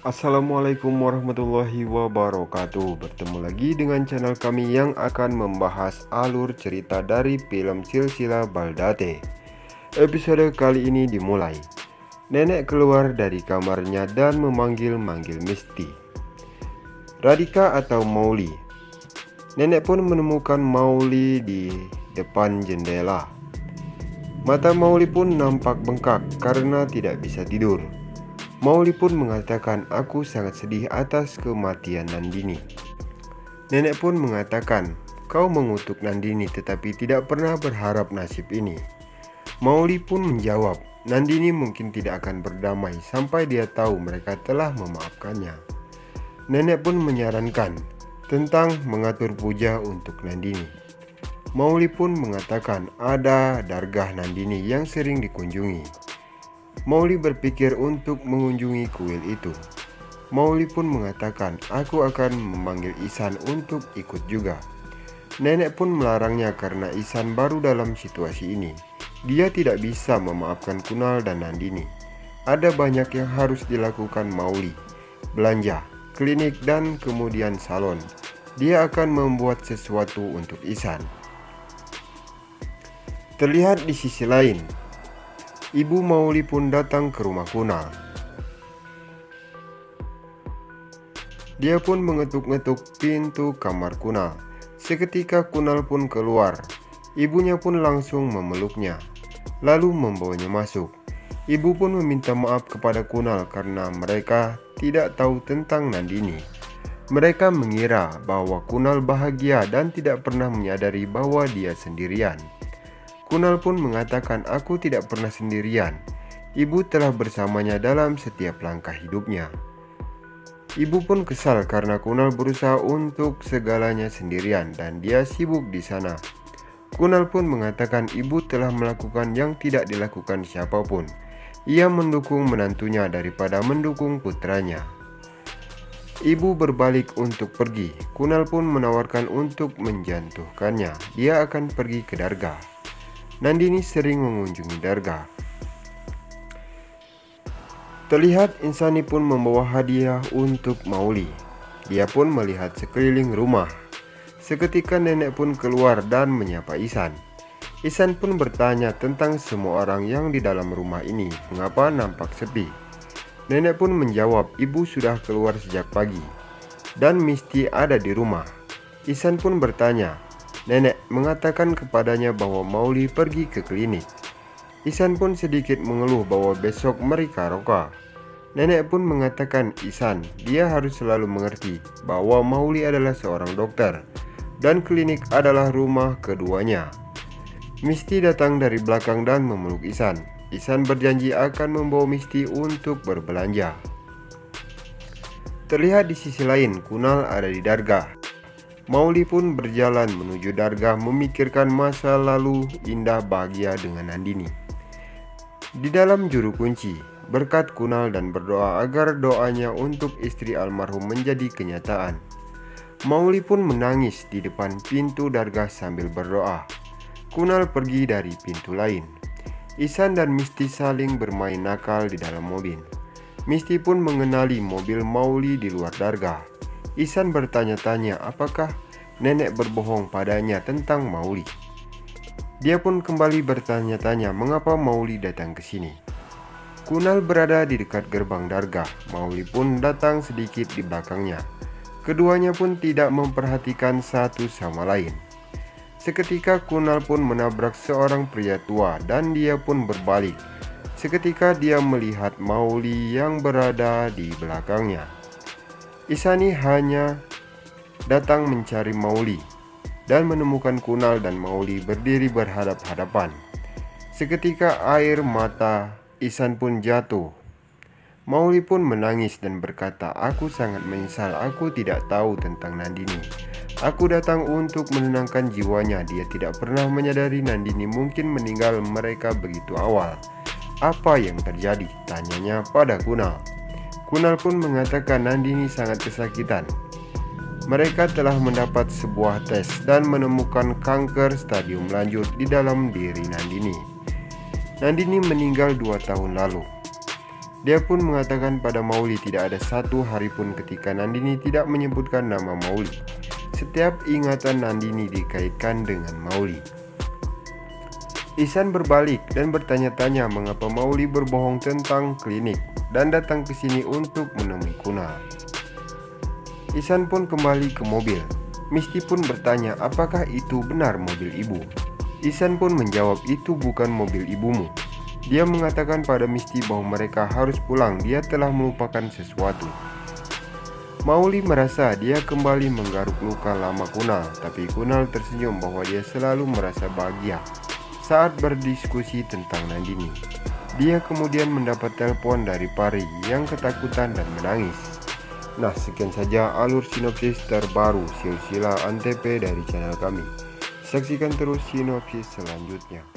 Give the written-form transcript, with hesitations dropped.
Assalamualaikum warahmatullahi wabarakatuh. Bertemu lagi dengan channel kami yang akan membahas alur cerita dari film silsilah Baldate. Episode kali ini dimulai. Nenek keluar dari kamarnya dan memanggil-manggil Misty. Radhika atau Mowgli. Nenek pun menemukan Mowgli di depan jendela. Mata Mowgli pun nampak bengkak karena tidak bisa tidur. Mowgli pun mengatakan, "Aku sangat sedih atas kematian Nandini." Nenek pun mengatakan, "Kau mengutuk Nandini tetapi tidak pernah berharap nasib ini." Mowgli pun menjawab, "Nandini mungkin tidak akan berdamai sampai dia tahu mereka telah memaafkannya." Nenek pun menyarankan tentang mengatur puja untuk Nandini. Mowgli pun mengatakan ada dargah Nandini yang sering dikunjungi. Mowgli berpikir untuk mengunjungi kuil itu. Mowgli pun mengatakan, "Aku akan memanggil Ihsan untuk ikut juga." Nenek pun melarangnya karena Ihsan baru dalam situasi ini. Dia tidak bisa memaafkan Kunal dan Nandini. Ada banyak yang harus dilakukan Mowgli. Belanja, klinik, dan kemudian salon. Dia akan membuat sesuatu untuk Ihsan. Terlihat di sisi lain, Ibu Mowgli pun datang ke rumah Kunal. Dia pun mengetuk-ngetuk pintu kamar Kunal. Seketika Kunal pun keluar. Ibunya pun langsung memeluknya, lalu membawanya masuk. Ibu pun meminta maaf kepada Kunal karena mereka tidak tahu tentang Nandini. Mereka mengira bahwa Kunal bahagia dan tidak pernah menyadari bahwa dia sendirian. Kunal pun mengatakan, "Aku tidak pernah sendirian. Ibu telah bersamanya dalam setiap langkah hidupnya." Ibu pun kesal karena Kunal berusaha untuk segalanya sendirian dan dia sibuk di sana. Kunal pun mengatakan ibu telah melakukan yang tidak dilakukan siapapun. Ia mendukung menantunya daripada mendukung putranya. Ibu berbalik untuk pergi. Kunal pun menawarkan untuk menjatuhkannya. Dia akan pergi ke dargah. Nandini sering mengunjungi dargah. Terlihat Insani pun membawa hadiah untuk Mowgli. Dia pun melihat sekeliling rumah. Seketika nenek pun keluar dan menyapa Ihsan. Ihsan pun bertanya tentang semua orang yang di dalam rumah ini, mengapa nampak sepi. Nenek pun menjawab, "Ibu sudah keluar sejak pagi dan Misty ada di rumah." Ihsan pun bertanya, "Nenek mengatakan kepadanya bahwa Mowgli pergi ke klinik." Ihsan pun sedikit mengeluh bahwa besok mereka roka. Nenek pun mengatakan, "Ihsan, dia harus selalu mengerti bahwa Mowgli adalah seorang dokter dan klinik adalah rumah keduanya." Misty datang dari belakang dan memeluk Ihsan. Ihsan berjanji akan membawa Misty untuk berbelanja. Terlihat di sisi lain, Kunal ada di dargah. Mowgli pun berjalan menuju dargah memikirkan masa lalu indah bahagia dengan Nandini. Di dalam juru kunci, berkat Kunal dan berdoa agar doanya untuk istri almarhum menjadi kenyataan. Mowgli pun menangis di depan pintu dargah sambil berdoa. Kunal pergi dari pintu lain. Ihsan dan Misty saling bermain nakal di dalam mobil. Misty pun mengenali mobil Mowgli di luar dargah. Ihsan bertanya-tanya apakah nenek berbohong padanya tentang Mowgli. Dia pun kembali bertanya-tanya mengapa Mowgli datang ke sini. Kunal berada di dekat gerbang dargah. Mowgli pun datang sedikit di belakangnya. Keduanya pun tidak memperhatikan satu sama lain. Seketika Kunal pun menabrak seorang pria tua dan dia pun berbalik. Seketika dia melihat Mowgli yang berada di belakangnya. Ihsani hanya datang mencari Mowgli dan menemukan Kunal dan Mowgli berdiri berhadap-hadapan. Seketika air mata Ihsan pun jatuh. Mowgli pun menangis dan berkata, "Aku sangat menyesal, aku tidak tahu tentang Nandini. Aku datang untuk menenangkan jiwanya. Dia tidak pernah menyadari Nandini mungkin meninggal mereka begitu awal." "Apa yang terjadi?" tanyanya pada Kunal. Kunal pun mengatakan Nandini sangat kesakitan. Mereka telah mendapat sebuah tes dan menemukan kanker stadium lanjut di dalam diri Nandini. Nandini meninggal 2 tahun lalu. Dia pun mengatakan pada Mauli tidak ada satu hari pun ketika Nandini tidak menyebutkan nama Mauli. Setiap ingatan Nandini dikaitkan dengan Mauli. Ihsan berbalik dan bertanya-tanya mengapa Mauli berbohong tentang klinik dan datang ke sini untuk menemui Kunal. Ihsan pun kembali ke mobil. Misty pun bertanya apakah itu benar mobil ibu. Ihsan pun menjawab itu bukan mobil ibumu. Dia mengatakan pada Misty bahwa mereka harus pulang, dia telah melupakan sesuatu. Mauli merasa dia kembali menggaruk luka lama Kunal, tapi Kunal tersenyum bahwa dia selalu merasa bahagia saat berdiskusi tentang Nandini. Dia kemudian mendapat telepon dari Pari yang ketakutan dan menangis. Nah, sekian saja alur sinopsis terbaru silsilah Antv dari channel kami. Saksikan terus sinopsis selanjutnya.